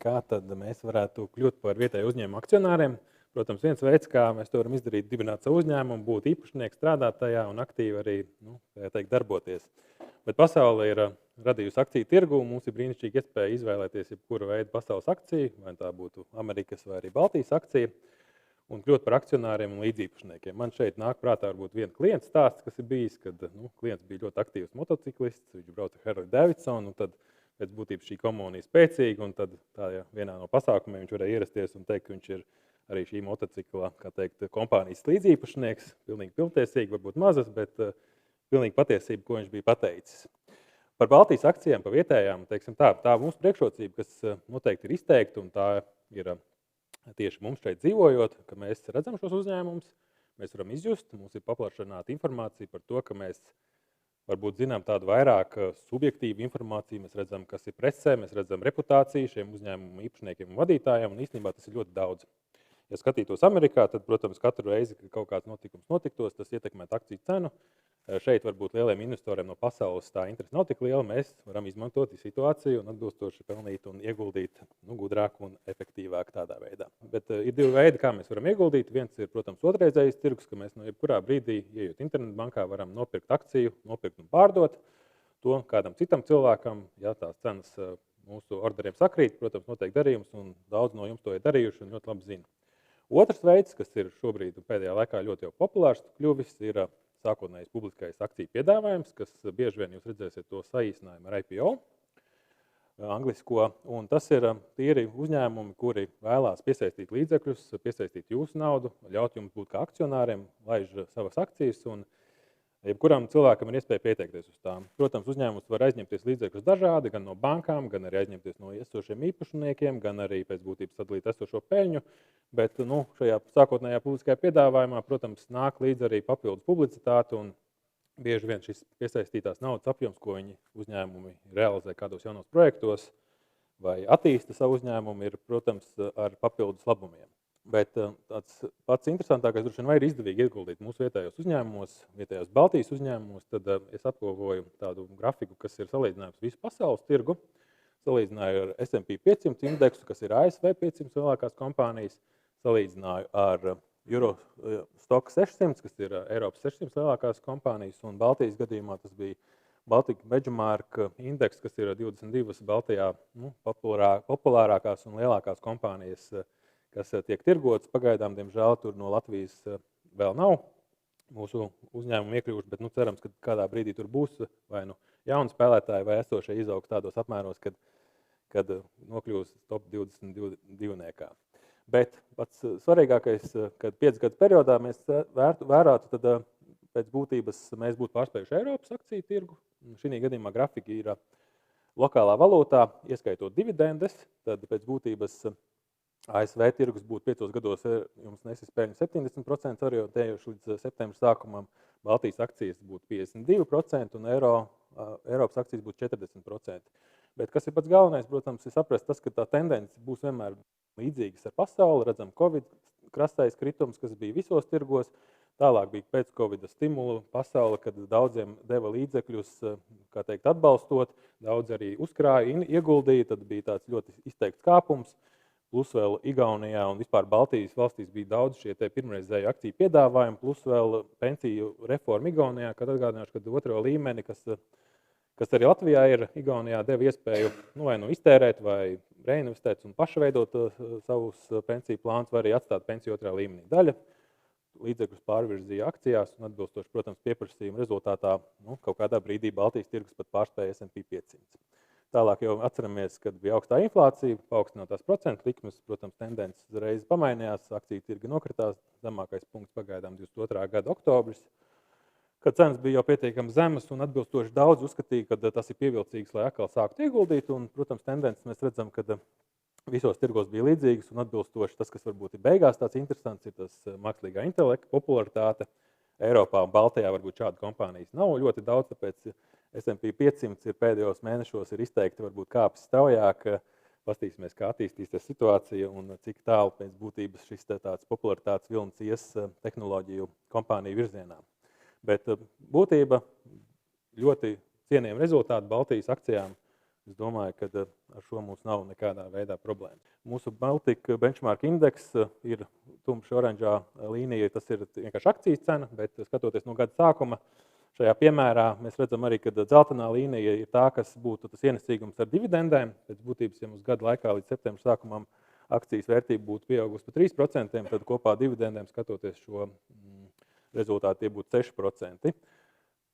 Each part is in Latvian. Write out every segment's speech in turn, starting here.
kā tad mēs varētu kļūt par vietēju uzņēmumu akcionāriem. Protams, viens veids, kā mēs to varam izdarīt, dibināt savu uzņēmumu, būt īpašnieks, strādāt tajā un aktīvi arī darboties. Bet pasaule ir radījusi akciju tirgu, un mums ir brīnišķīgi iespēja izvēlēties jebkuru veidu pasaules akciju, vai tā būtu Amerikas vai arī Baltijas akcija, un kļūt par akcionāriem un līdziepašniekiem. Man šeit nāk prātā varbūt viena klienta stāsts, kas ir bijis, kad klients bija ļoti aktīvs motociklists, viņš brauca Harley Davidson, un tad pēc būtības šī komunija spēcīga, un tad vienā no pasākumiem viņš varēja ierasties un teikt, ka viņš ir arī šī motocikla, kā teikt, kompānijas līdziepašnieks, pilnīgi pilntiesīgi, varbūt mazas, bet pilnīgi patiesība, ko viņš bija pateicis. Par Baltijas akcijām, par vietējām, teiksim tā mūsu priekšrocība, kas noteikti ir izteikta, un tā ir tieši mums šeit dzīvojot, ka mēs redzam šos uzņēmumus, mēs varam izjust, mums ir paplašināta informācija par to, ka mēs varbūt zinām tādu vairāk subjektīvu informāciju, mēs redzam, kas ir presē, mēs redzam reputāciju šiem uzņēmumu īpašniekiem un vadītājiem, un īstenībā tas ir ļoti daudz. Ja skatītos Amerikā, tad, protams, katru reizi, kad kaut kāds notikums notiktos, tas ietekmētu akciju cenu. Šeit varbūt lieliem investoriem no pasaules tā interese nav tik liela, mēs varam izmantot situāciju un atbilstoši pelnīt un ieguldīt gudrāk un efektīvāk tādā veidā. Bet ir divi veidi, kā mēs varam ieguldīt. Viens ir, protams, otrreizējs tirgus, ka mēs no jebkurā brīdī, ejot internetbankā, varam nopirkt akciju, nopirkt un pārdot to kādam citam cilvēkam, ja tās cenas mūsu orderiem sakrīt, protams, notiek darījums, un daudz no jums to ir darījuši un ļoti labi zina. Otrs veids, kas ir šobrīd pēdējā laikā ļoti populārs kļuvis, ir sākotnējais publiskais akciju piedāvājums, kas bieži vien jūs redzēsiet to saīsinājumu ar IPO, anglisko, un tas ir tīri uzņēmumi, kuri vēlās piesaistīt līdzekļus, piesaistīt jūsu naudu, ļaut jums būt kā akcionāriem, laiž savas akcijas, un jebkuram cilvēkam ir iespēja pieteikties uz tām. Protams, uzņēmums var aizņemties līdzekļus dažādi, gan no bankām, gan arī aizņemties no esošiem īpašniekiem, gan arī pēc būtības sadalīt esošo peļņu. Bet šajā sākotnējā publiskajā piedāvājumā, protams, nāk līdz arī papildus publicitāte, un bieži vien šis piesaistītās naudas apjoms, ko viņi uzņēmumi realizē kādos jaunos projektos vai attīsta savu uzņēmumu, ir, protams, ar papildus labumiem. Bet tāds pats interesantākais, droši vien, vai ir izdevīgi ieguldīt mūsu vietējos uzņēmumos, vietējos Baltijas uzņēmumos, tad es apkopoju tādu grafiku, kas ir salīdzinājums visu pasaules tirgu, salīdzināju ar S&P 500 indeksu, kas ir ASV 500 lielākās kompānijas, salīdzināju ar Eurostock 600, kas ir Eiropas 600 lielākās kompānijas, un Baltijas gadījumā tas bija Baltic Benchmark indeks, kas ir 22 Baltijā populārākās un lielākās kompānijas, kas tiek tirgotas. Pagaidām, diemžēl, tur no Latvijas vēl nav mūsu uzņēmumu iekļuvuši, bet cerams, ka kādā brīdī tur būs vai jauni spēlētāji vai esošie izaugs tādos apmēros, kad nokļūs top 22. Bet pats svarīgākais, kad 5 gadu periodā mēs vērātu, tad pēc būtības mēs būtu pārspējuši Eiropas akciju tirgu. Šī gadījumā grafika ir lokālā valūtā, ieskaitot dividendes, tad pēc būtības ASV tirgus būtu 5 gados jums nesis peļņu 70% orientējuši līdz septembra sākumam, Baltijas akcijas būtu 52% un Eiropas akcijas būtu 40%. Bet kas ir pats galvenais, protams, ir saprast tas, ka tā tendence būs vienmēr līdzīgas ar pasauli. Redzam Covid krastais kritums, kas bija visos tirgos, tālāk bija pēc Covid stimulu pasaule, kad daudziem deva līdzekļus, kā teikt, atbalstot, daudz arī uzkrāja, ieguldīja, tad bija tāds ļoti izteikts kāpums. Plus vēl Igaunijā un vispār Baltijas valstīs bija daudz šie pirmreizēju akciju piedāvājumi, plus vēl pensiju reforma Igaunijā, kad atgādināšu, kad otro līmeni, kas arī Latvijā ir, Igaunijā deva iespēju vai iztērēt vai reinvestēt un pašveidot savus pensiju plānus, vai arī atstāt pensiju otrā līmenī. Daļa līdzekļus pārvirzīja akcijās un atbilstoši, protams, pieprasījuma rezultātā kaut kādā brīdī Baltijas tirgus pat pārspēja S&P 500. Tālāk jau atceramies, kad bija augstā inflācija, paaugstinātās procentu likmes, protams, tendences reiz pamainījās, akciju tirgi nokritās, zemākais punkts pagaidām 22. gada oktobris, kad cenas bija jau pietiekami zemas un atbilstoši daudz uzskatīja, ka tas ir pievilcīgs, lai atkal sāktu ieguldīt, un, protams, tendences mēs redzam, ka visos tirgos bija līdzīgas un atbilstoši tas, kas varbūt ir beigās tāds interesants, ir tas mākslīgā intelekta popularitāte. Eiropā un Baltijā varbūt šāda kompānijas nav ļoti daudz, tāpēc S&P 500 ir pēdējos mēnešos ir izteikti varbūt kāpis straujāk. Pastīsimies, kā attīstīsies situācija un cik tālu pēc būtības šis tāds popularitātes vilnis ies tehnoloģiju kompāniju virzienā. Bet būtība ļoti cienījama rezultāti Baltijas akcijām Es domāju, ka ar šo mums nav nekādā veidā problēma. Mūsu Baltika benchmark indeks ir tumši oranžā līnija, tas ir vienkārši akcijas cena, bet skatoties no gada sākuma, šajā piemērā mēs redzam arī, ka dzeltenā līnija ir tā, kas būtu tas ienesīgums ar dividendēm. Pēc būtības, ja mums gada laikā līdz septembra sākumam akcijas vērtība būtu pieaugusi par 3%, tad kopā dividendēm skatoties šo rezultātu, tie būtu 6%.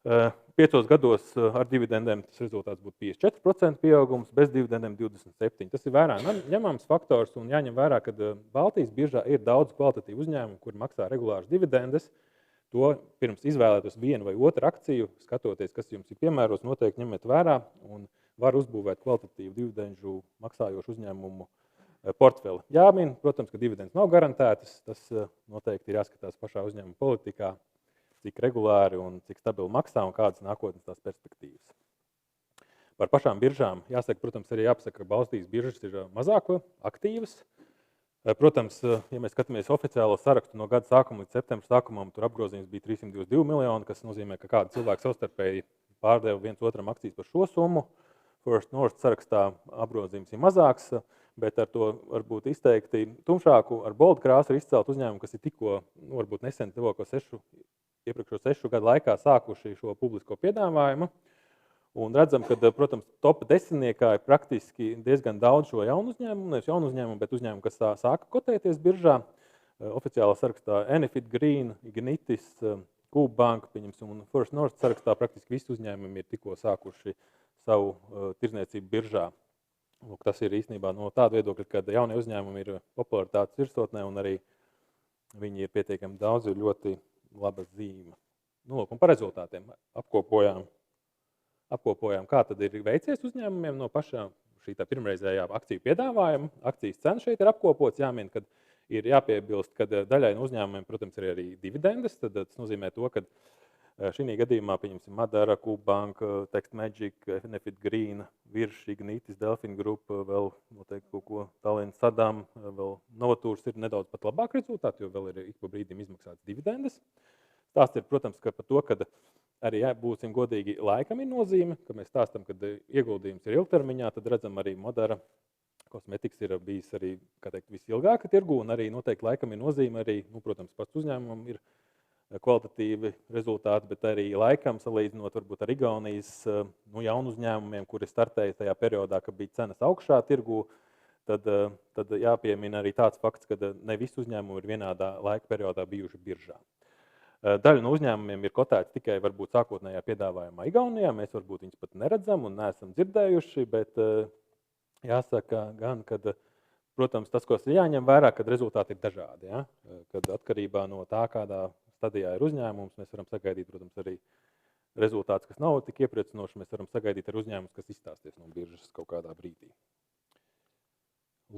5 gados ar dividendēm tas rezultāts būtu 54% pieaugums, bez dividendēm 27%. Tas ir vērā ņemams faktors un jāņem vērā, ka Baltijas biržā ir daudz kvalitatīvu uzņēmumu, kuri maksā regulāras dividendes. To pirms izvēlētos vienu vai otru akciju, skatoties, kas jums ir piemēros, noteikti ņemiet vērā un var uzbūvēt kvalitatīvu dividenžu maksājošu uzņēmumu portfeli. Jāmin, protams, ka dividendes nav garantētas, tas noteikti ir jāskatās pašā uzņēmuma politikā, cik regulāri un cik stabili maksā un kādas nākotnes tās perspektīvas. Par pašām biržām jāsaka, protams, arī jāpasaka, ka Baltijas biržas ir mazāk aktīvas. Protams, ja mēs skatāmies oficiālo sarakstu no gada sākuma līdz septembra sākumam, tur apgrozījums bija 322 miljoni, kas nozīmē, ka kādi cilvēki savstarpēji pārdeva viens otram akcijas par šo summu. First North sarakstā apgrozījums ir mazāks, bet ar to varbūt izteikti tumšāku ar boldu krāsu ir izcelt uzņēmumu, kas ir tikko, varbūt nesen iepriekšējo 6 gadu laikā sākuši šo publisko piedāvājumu. Un redzam, ka, protams, top 10 ir praktiski diezgan daudz šo jaunu uzņēmumu, nevis jaunu uzņēmumu, bet uzņēmumu, kas sāka kotēties biržā. Oficiālā sarakstā Enefit Green, Ignitis, Coop Bank, un First North sarakstā praktiski visi uzņēmumi ir tikko sākuši savu tirdzniecību biržā. Lūk, tas ir īstenībā no tāda viedokļa, ka jaunie uzņēmumi ir popularitātes virsotnē un arī viņi ir pietiekami daudz, ir ļoti laba zīme. Lūk, un par rezultātiem apkopojām, kā tad ir veicies uzņēmumiem no pašā šī pirmreizējā akciju piedāvājuma. Akcijas cena šeit ir apkopots, jāmin, kad ir jāpiebilst, ka daļai no uzņēmumiem, protams, ir arī dividendes. Tad tas nozīmē to, ka šī gadījumā, pieņemsim, Madara, Coop Bank, Text Magic, Enefit Green, Virš, Ignitis, Delfin Group, vēl noteikti kaut ko Tallinn Sadam, vēl Novatūrs ir nedaudz pat labāk rezultāti, jo vēl ir ik pa brīdim izmaksāts dividendes. Stāsts ir, protams, ka par to, ka arī, ja būsim godīgi, laikam ir nozīme, ka mēs stāstam, ka ieguldījums ir ilgtermiņā, tad redzam arī Madara Kosmetikas ir bijis arī, kā teikt, visilgāka tirgu, un arī noteikti laikam ir nozīme arī, protams, pats uzņēmumam ir kvalitatīvi rezultāti, bet arī laikam salīdzinot varbūt ar Igaunijas jaunu uzņēmumiem, kuri startēja tajā periodā, kad bija cenas augšā tirgu, tad jāpiemina arī tāds fakts, ka ne visi uzņēmumi ir vienādā laika periodā bijuši biržā. Daļa no uzņēmumiem ir kotēts tikai varbūt sākotnējā piedāvājumā Igaunijā, mēs varbūt viņus pat neredzam un neesam dzirdējuši, bet jāsaka gan, ka, protams, tas, ko ir jāņem vērā, kad rezultāti ir dažādi. Ja? Kad atkarībā no tā, kādā stadijā ir uzņēmums, mēs varam sagaidīt, protams, arī rezultāts, kas nav tik iepriecinoši, mēs varam sagaidīt ar uzņēmumus, kas izstāsies no biržas kaut kādā brīdī.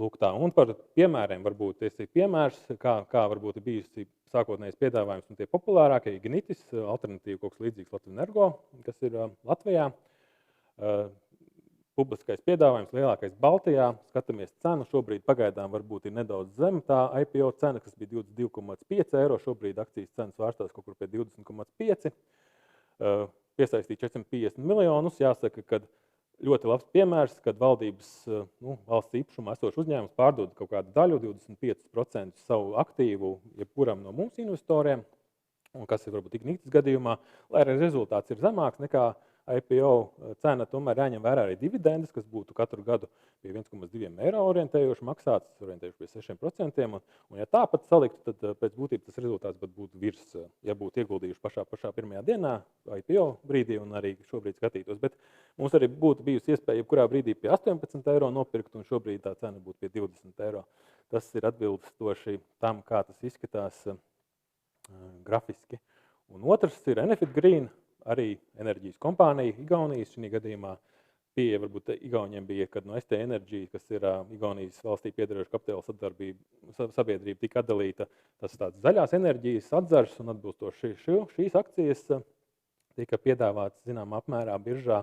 Lūk tā, un par piemēriem varbūt tas ir piemērs, kā varbūt ir bijusi sākotnējais piedāvājums un tie populārākie Ignitis, alternatīva kaut kas līdzīgs Latvenergo, kas ir Latvijā. Publiskais piedāvājums lielākais Baltijā, skatāmies cenu, šobrīd pagaidām varbūt ir nedaudz zem tā IPO cena, kas bija 22,5 eiro, šobrīd akcijas cenas vārstās kaut kur pie 20,5. Piesaistīt 450 miljonus, jāsaka, ka ļoti labs piemērs, kad valdības, valsts īpašumā esošs uzņēmums pārdod kaut kādu daļu, 25% savu aktīvu jebkuram no mums investoriem, un kas ir varbūt Ignitis gadījumā, lai arī rezultāts ir zemāks nekā IPO cena, tomēr jāņem vērā arī dividendes, kas būtu katru gadu pie 1,2 eiro orientējoši maksāts, orientējuši pie 6%, un ja tāpat saliktu, tad pēc būtības tas rezultāts būtu virs, ja būtu ieguldījuši pašā pirmajā dienā IPO brīdī un arī šobrīd skatītos, bet mums arī būtu bijusi iespēja jebkurā brīdī pie 18 eiro nopirkt, un šobrīd tā cena būtu pie 20 eiro. Tas ir atbilstoši tam, kā tas izskatās grafiski. Un otrs ir Enefit Green, arī enerģijas kompānija Igaunijas. Šī gadījumā pieeja varbūt Igauniem bija, kad no ST Energy, kas ir Igaunijas valstī piederoša kapitāla sabiedrība, tika atdalīta tas tāds zaļās enerģijas atzars, un atbilstoši šīs akcijas tika piedāvāts zināmā apmērā biržā.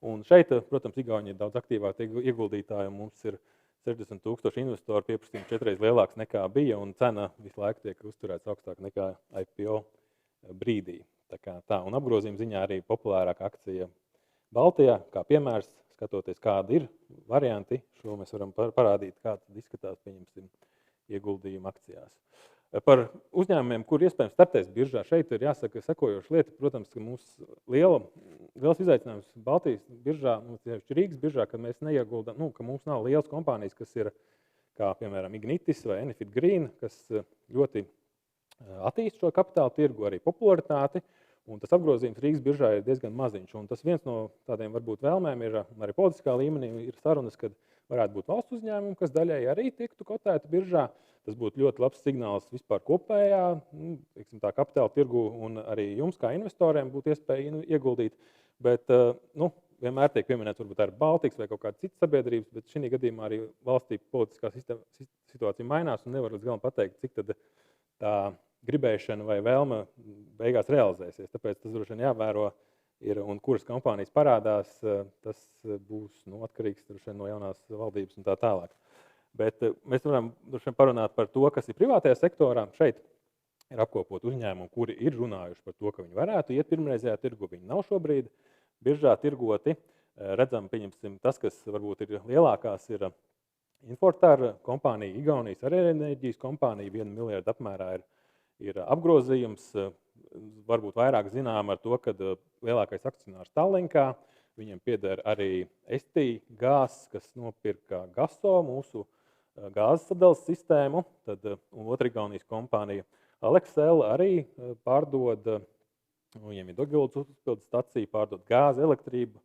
Un šeit, protams, Igauni ir daudz aktīvāk ieguldītāji, un mums ir 60,000 investoru, pieprasījums 4 lielāks nekā bija, un cena visu laiku tiek uzturēts augstāk nekā IPO brīdī. Tā, un apgrozījuma ziņā arī populārākā akcija Baltijā, kā piemērs, skatoties, kādi ir varianti, šo mēs varam parādīt, kā tad izskatās, pieņemsim, ieguldījumu akcijās. Par uzņēmumiem, kur iespējams startēs biržā, šeit ir jāsaka sekojoša lieta. Protams, ka mums liels izaicinājums Baltijas biržā, Rīgas biržā, ka mēs neieguldam, ka mums nav lielas kompānijas, kas ir, kā piemēram Ignitis vai Enefit Green, kas ļoti attīst šo kapitāla tirgu, arī popularitāti, un tas apgrozījums Rīgas biržā ir diezgan maziņš. Un tas viens no tādiem varbūt vēlmēm ir, arī politiskā līmenī ir sarunas, kad varētu būt valsts uzņēmumi, kas daļēji arī tiktu kotēti biržā. Tas būtu ļoti labs signāls vispār kopējā tā kapitāla tirgu, un arī jums kā investoriem būtu iespēja ieguldīt. Bet vienmēr tiek pieminēts varbūt ar Baltikas vai kaut kāda cita sabiedrības, bet šī gadījumā arī valstī politiskā situācija mainās un nevar līdz galam pateikt, cik tad tā gribēšana vai vēlme beigās realizēsies. Tāpēc tas droši vien jāvēro, un kuras kompānijas parādās, tas būs atkarīgs no jaunās valdības un tā tālāk. Bet mēs varam droši vien parunāt par to, kas ir privātajā sektorā. Šeit ir apkopot uzņēmumu, kuri ir runājuši par to, ka viņi varētu iet pirmreizējā tirgu. Viņi nav šobrīd biržā tirgoti. Redzam, pieņemsim, tas, kas varbūt ir lielākās, ir Infortar kompānija, Igaunijas arī enerģijas kompānija, 1 miljardu apmērā ir apgrozījums. Varbūt vairāk zinām ar to, ka lielākais akcionārs Tallinkā, viņiem pieder arī ST Gāzes, kas nopirka Gaso, mūsu gāzes sadales sistēmu, tad otra Igaunijas kompānija Alexel arī pārdod, viņiem ir Dogildas uzpildes stacija, pārdod gāzi, elektrību,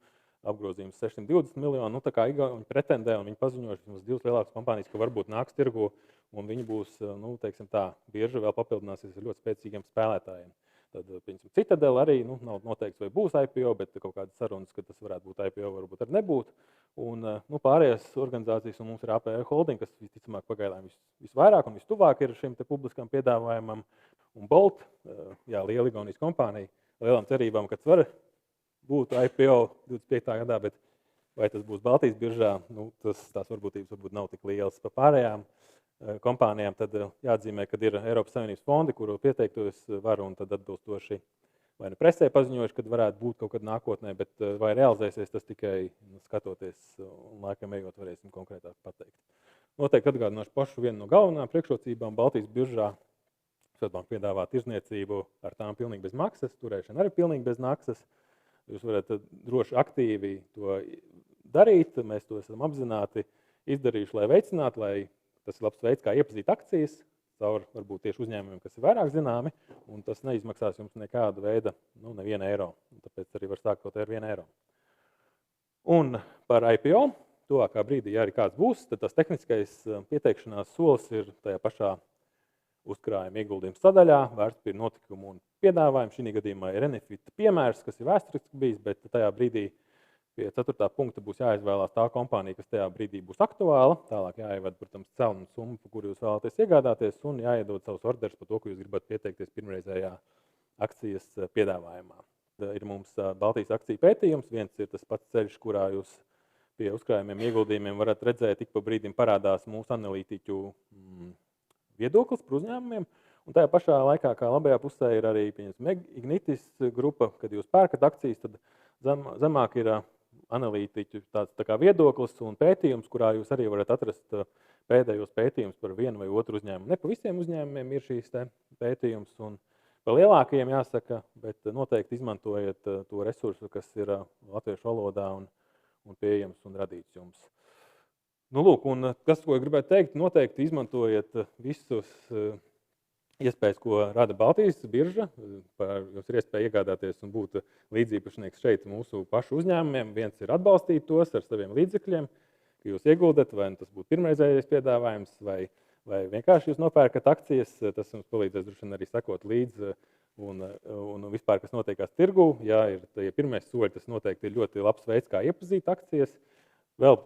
apgrozījums 620 miljonu. Tā kā Igauni pretendē, un viņi paziņojuši mums 2 lielākas kompānijas, ka varbūt nāks tirgu, un viņi būs, teiksim tā, birža vēl papildināsies ar ļoti spēcīgiem spēlētājiem. Tad, piemēram, Citadel arī nav noteikts, vai būs IPO, bet kaut kādas sarunas, ka tas varētu būt IPO, varbūt arī nebūt. Un pārējās organizācijas, un mums ir APR Holding, kas visticamāk pagaidām visvairāk un vistuvāk ir šim te publiskam piedāvājumam, un Bolt, liela Igaunijas kompānija, lielām cerībām, ka tas var būt IPO 25. gadā, bet vai tas būs Baltijas biržā, tās varbūtības varbūt nav tik lielas. Pa pārējām kompānijām tad jāatzīmē, ka ir Eiropas Savienības fondi, kuru pieteiktos var, un tad atbilstoši vai presē paziņojuši, kad varētu būt kaut kad nākotnē, bet vai realizēsies, tas tikai skatoties un laikam ejot varēsim konkrētāk pateikt. Noteikti atgādināšu pašu vienu no galvenām priekšrocībām Baltijas biržā. Swedbank piedāvā tirzniecību ar tām pilnīgi bez maksas, turēšana arī pilnīgi bez maksas. Jūs varat droši aktīvi to darīt, mēs to esam apzināti izdarījuši, lai veicinātu, lai tas ir labs veids, kā iepazīt akcijas caur varbūt tieši uzņēmumiem, kas ir vairāk zināmi, un tas neizmaksās jums nekādu veidu, nevienu eiro. Tāpēc arī var sākt kaut ar 1 eiro. Un par IPO, tuvākā brīdī, ja arī kāds būs, tad tas tehniskais pieteikšanās solis ir tajā pašā uzkrājuma ieguldījuma sadaļā, vērtspapīru notikumu un piedāvājumu. Šī gadījumā ir Enefit piemērs, kas ir vēsturiski bijis, bet tajā brīdī pie 4. punkta būs jāizvēlās tā kompānija, kas tajā brīdī būs aktuāla. Tālāk jāievada, protams, cena un summa, par kuru jūs vēlaties iegādāties, un jāiedod savus orderus par to, ka jūs gribat pieteikties pirmreizējā akcijas piedāvājumā. Ir mums Baltijas akciju pētījums. Viens ir tas pats ceļš, kurā jūs pie uzkrājumiem ieguldījumiem varat redzēt, ik pa brīdim parādās mūsu analītiķu viedoklis par uzņēmumiem. Un tajā pašā laikā, kā labajā pusē, ir arī Ignitis grupa, kad jūs pērkat akcijas, tad zemāk ir analītiķu tāds tā kā viedoklis un pētījums, kurā jūs arī varat atrast pēdējos pētījumus par vienu vai otru uzņēmumu. Ne pa visiem uzņēmumiem ir šīs pētījums, un pa lielākajiem jāsaka, bet noteikti izmantojiet to resursu, kas ir latviešu valodā un pieejams un radīts jums. Lūk, un kas, ko gribētu teikt, noteikti izmantojiet visus iespējas, ko rada Baltijas birža. Jums ir iespēja iegādāties un būt līdziepašnieks šeit mūsu pašu uzņēmumiem. Viens ir atbalstīt tos ar saviem līdzekļiem, ka jūs ieguldat, vai tas būtu pirmreizējais piedāvājums, vai vienkārši jūs nopērkat akcijas. Tas jums palīdzēs droši vien arī sekot līdzi un vispār, kas notiekās tirgū. Ja ir tie pirmais soļi, tas noteikti ir ļoti labs veids, kā iepazīt akcijas. Vēl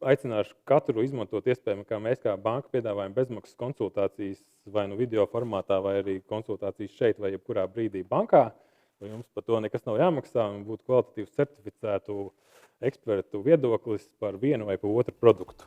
aicināšu katru izmantot iespējami, kā mēs kā banka piedāvājam bezmaksas konsultācijas vai video formātā, vai arī konsultācijas šeit vai jebkurā brīdī bankā. Vai jums par to nekas nav jāmaksā un būtu kvalitatīvs certificētu ekspertu viedoklis par vienu vai par otru produktu.